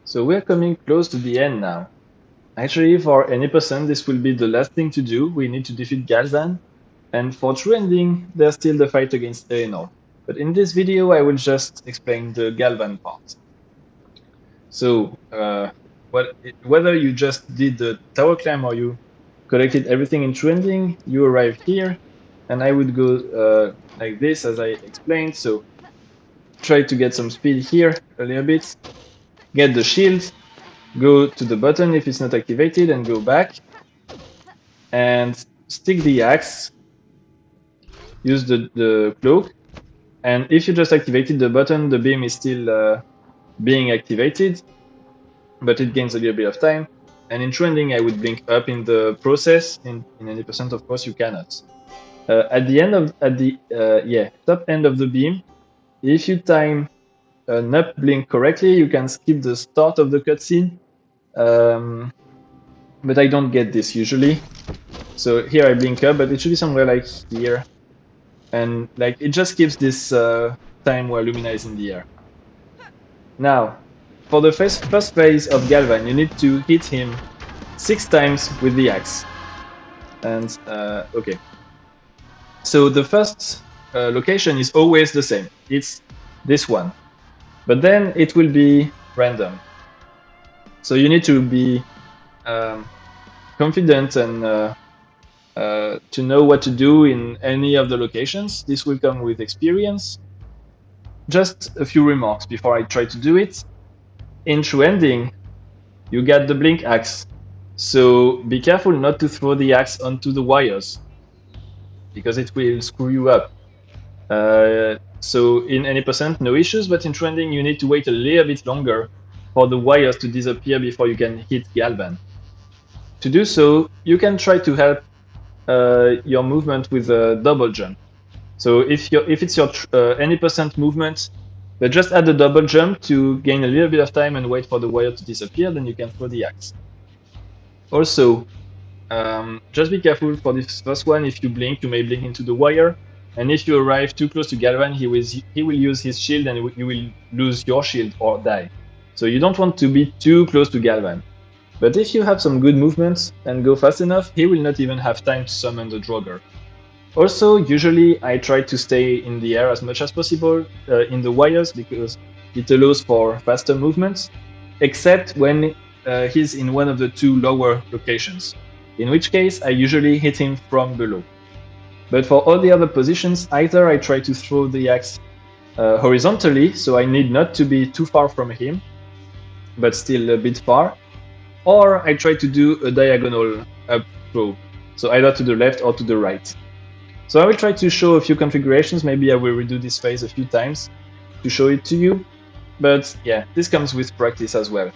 So we're coming close to the end now. Actually, for any person, this will be the last thing to do. We need to defeat Galvan. And for true ending, there's still the fight against Eleanor. But in this video, I will just explain the Galvan part. So, whether you just did the tower climb or you collected everything in true ending, you arrive here. And I would go like this, as I explained. So, try to get some speed here a little bit. Get the shield. Go to the button if it's not activated and go back. And stick the axe. Use the cloak. And if you just activated the button, the beam is still being activated, but it gains a little bit of time. And in true ending, I would blink up in the process. In any percent, of course, you cannot. At the top end of the beam, if you time an up blink correctly, you can skip the start of the cutscene. But I don't get this usually. So here I blink up, but it should be somewhere like here. And like it just gives this time where Lumina is in the air. Now, for the first phase of Galvan, you need to hit him 6 times with the axe. And okay. So the first location is always the same. It's this one. But then it will be random. So you need to be confident and to know what to do in any of the locations. This will come with experience. Just a few remarks before I try to do it. In true ending, you get the blink axe. So be careful not to throw the axe onto the wires, because it will screw you up. So in any percent, no issues, but in true ending, you need to wait a little bit longer for the wires to disappear before you can hit Galvan. To do so, you can try to help your movement with a double jump. So if it's your any percent movement, but just add a double jump to gain a little bit of time and wait for the wire to disappear, then you can throw the axe. Also, just be careful for this first one. If you blink, you may blink into the wire, and if you arrive too close to Galvan, he will use his shield, and you will lose your shield or die. So you don't want to be too close to Galvan. But if you have some good movements and go fast enough, he will not even have time to summon the Draugr. Also, usually I try to stay in the air as much as possible in the wires, because it allows for faster movements, except when he's in one of the 2 lower locations, in which case I usually hit him from below. But for all the other positions, either I try to throw the axe horizontally, so I need not to be too far from him, but still a bit far, or I try to do a diagonal up throw, so either to the left or to the right. So I will try to show a few configurations. Maybe I will redo this phase a few times to show it to you, but yeah, this comes with practice as well.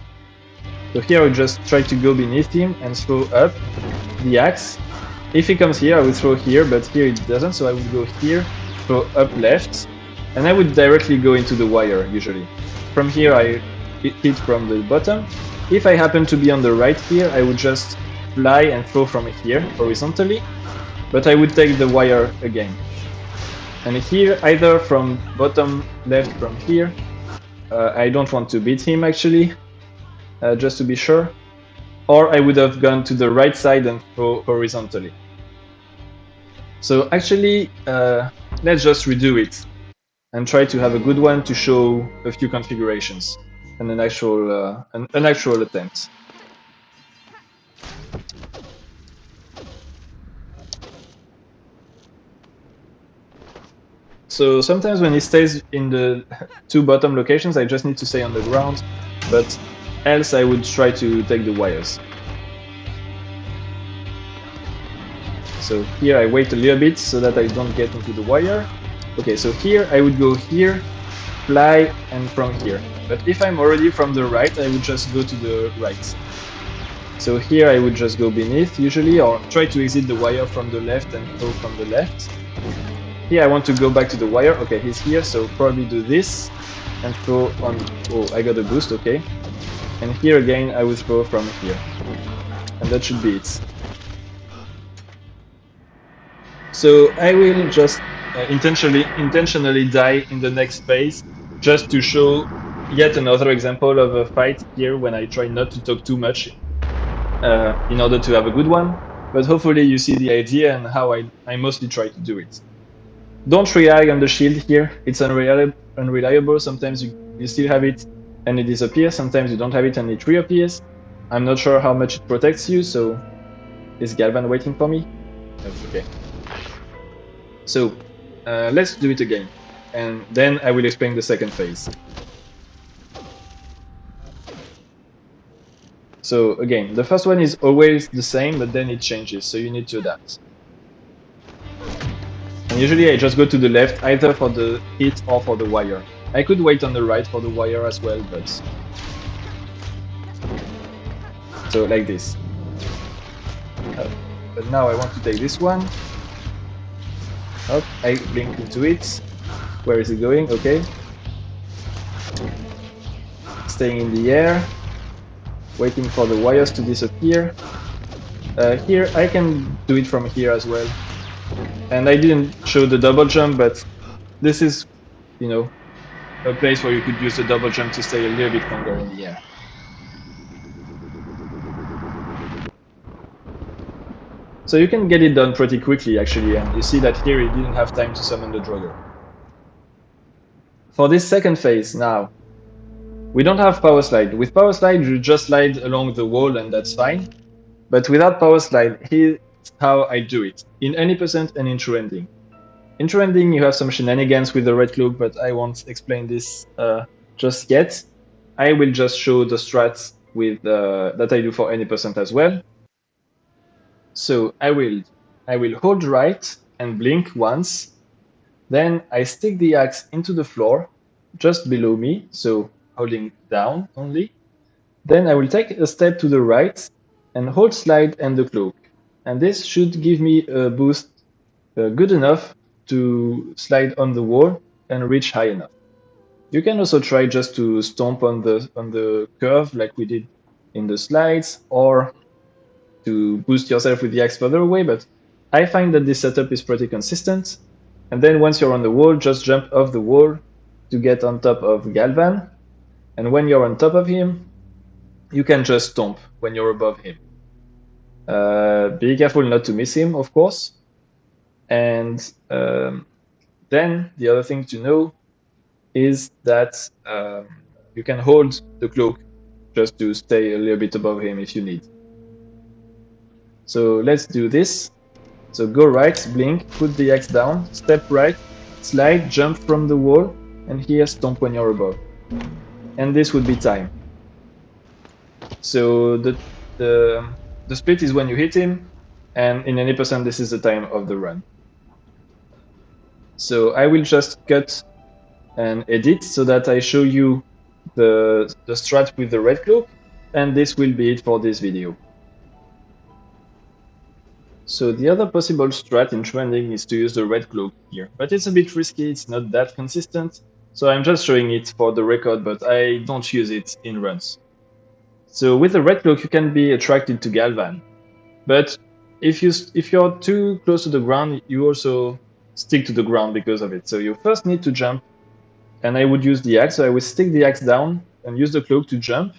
So here I just try to go beneath him and throw up the axe. If he comes here, I will throw here, but here it doesn't, so I will go here, throw up left, and I would directly go into the wire usually. From here I hit from the bottom. If I happen to be on the right here, I would just fly and throw from here horizontally, but I would take the wire again. And here, either from bottom left from here, I don't want to beat him actually, just to be sure, or I would have gone to the right side and throw horizontally. So actually, let's just redo it and try to have a good one to show a few configurations and an actual attempt. So sometimes when he stays in the 2 bottom locations, I just need to stay on the ground, but else I would try to take the wires. So here I wait a little bit so that I don't get into the wire. Okay, so here I would go here, fly, and from here. But if I'm already from the right, I would just go to the right. So here I would just go beneath usually, or try to exit the wire from the left and go from the left. Here I want to go back to the wire. Okay, he's here, so probably do this and throw on. Oh, I got a boost, okay. And here again I will throw from here. And that should be it. So I will just intentionally die in the next phase, just to show yet another example of a fight here when I try not to talk too much in order to have a good one. But hopefully you see the idea and how I mostly try to do it. Don't rely on the shield here. It's unreliable. Sometimes you still have it and it disappears. Sometimes you don't have it and it reappears. I'm not sure how much it protects you, so is Galvan waiting for me? That's okay. So let's do it again. And then I will explain the second phase. So again, the first one is always the same, but then it changes, so you need to adapt. And usually I just go to the left, either for the hit or for the wire. I could wait on the right for the wire as well, but... So like this. But now I want to take this one. Up, I blink into it. Where is it going? Okay. Staying in the air. Waiting for the wires to disappear. Here I can do it from here as well. And I didn't show the double jump, but this is, you know, a place where you could use the double jump to stay a little bit longer in the air. So you can get it done pretty quickly actually, and you see that here it didn't have time to summon the Draugr. For this second phase now, we don't have power slide. With power slide you just slide along the wall and that's fine. But without power slide, here's how I do it. In any percent and in true ending. In true ending you have some shenanigans with the red cloak, but I won't explain this just yet. I will just show the strats with that I do for any percent as well. So I will hold right and blink once. Then I stick the axe into the floor just below me, so holding down only. Then I will take a step to the right and hold slide and the cloak. And this should give me a boost good enough to slide on the wall and reach high enough. You can also try just to stomp on the curve like we did in the slides, or to boost yourself with the axe further away, but I find that this setup is pretty consistent. And then once you're on the wall, just jump off the wall to get on top of Galvan. And when you're on top of him, you can just stomp when you're above him. Be careful not to miss him, of course. And then the other thing to know is that you can hold the cloak just to stay a little bit above him if you need. So let's do this. So go right, blink, put the axe down, step right, slide, jump from the wall, and here stomp when you're above. And this would be time. So the split is when you hit him, and in any percent this is the time of the run. So I will just cut and edit so that I show you the strat with the red cloak, and this will be it for this video. So the other possible strat in trending is to use the red cloak here, but it's a bit risky, it's not that consistent, so I'm just showing it for the record, but I don't use it in runs. So with the red cloak you can be attracted to Galvan, but if you're too close to the ground, you also stick to the ground because of it. So you first need to jump, and I would use the axe, so I would stick the axe down and use the cloak to jump,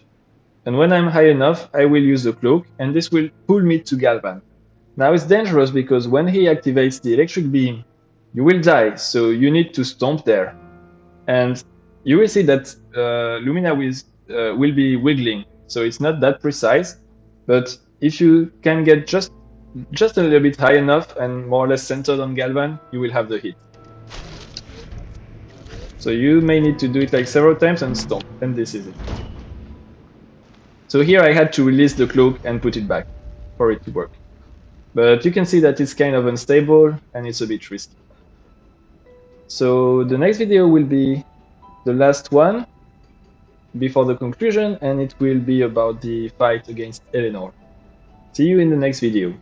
and when I'm high enough I will use the cloak, and this will pull me to Galvan. Now it's dangerous because when he activates the electric beam, you will die, so you need to stomp there. And you will see that Lumina will be wiggling, so it's not that precise, but if you can get just a little bit high enough and more or less centered on Galvan, you will have the hit. So you may need to do it like several times and stomp, and this is it. So here I had to release the cloak and put it back for it to work. But you can see that it's kind of unstable and it's a bit risky. So the next video will be the last one before the conclusion, and it will be about the fight against Eleanor. See you in the next video.